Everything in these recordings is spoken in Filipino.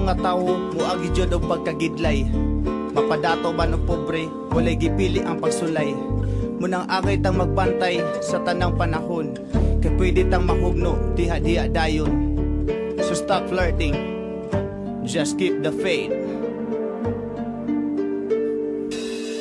mga tao muagi jud og pagkagidlay. Mapadato man o pobre, walay gipili ang pagsulay. Munang agay tang magbantay sa tanang panahon, kay pwede tang mahugno diha-diha dayon. So stop flirting, just keep the faith.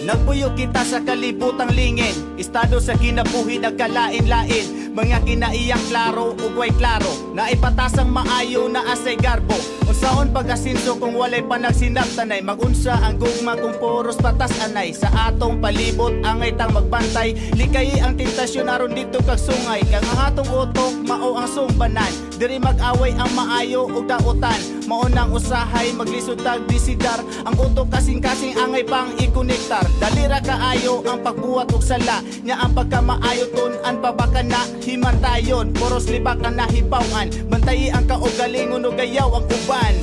Nagpuyo kita sa kalibutang lingin, estado sa kinabuhi nagkalain-lain. Mga kinaiyang klaro ug way klaro, na ipatasang maayo na asay garbo. Unsaon pag-asinso kung walay panagsinabtanay, magunsa ang gugma kung puros patas anay. Sa atong palibot angay tang magbantay, likay ang tentasyon aron dito kag sungay. Kang ang atong utok mao ang sumbanan, diri mag-away ang maayo ug dautan. Maunang usahay maglisod tag disidar, ang utok kasing-kasing angay pang ikonektar. Dalira kaayo ang pagbuhat og sala, nya ang pagkamaayo tun-an pa baka na himantayon. Poros libak ang nahibawan, bantayi ang kaugalingon ug gayaw ang uban.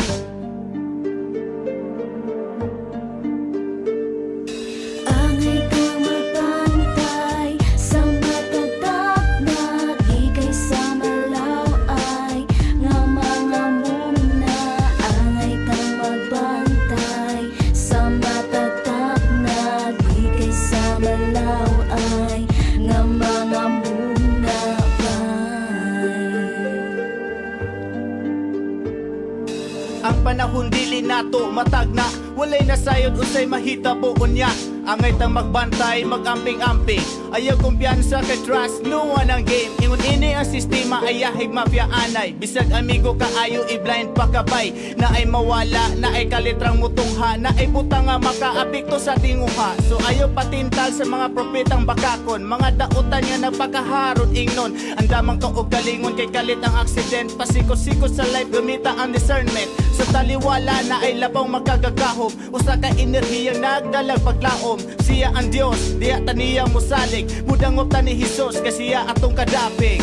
Angay kang magbantay sa matatak na di kay sa malaw ay nga mga muna. Angay kang magbantay sa matatak na di kay sa malaw ay nga mga muna Ang panahon dili nato matag na, walay nasayod usay mahitabo unya. Angay tang magbantay, magamping-amping, ayaw kumpiyansa kay trust, no one ang game. Ingon ini ang sistema, ayahig mafia anay. Bisag amigo kaayo i-blind pakabay, na ay mawala, na ay kalitrang mutungha, na ay butang nga makaapekto sa tinguha. So ayaw patintal sa mga propetang bakakon, mga dautan nga nagpakaharon ingnon. Ang damang kaog galingon kay kalit ang aksident, pasikot-sikot sa life gamita ang discernment. Sa taliwala na ay labaw magkagagahom, usa ka enerhiyang nagdalag paglaom. Siya ang Dios, diya taniyang musalig, mudangop ta ni Jesus, kasi siya atong kadapig.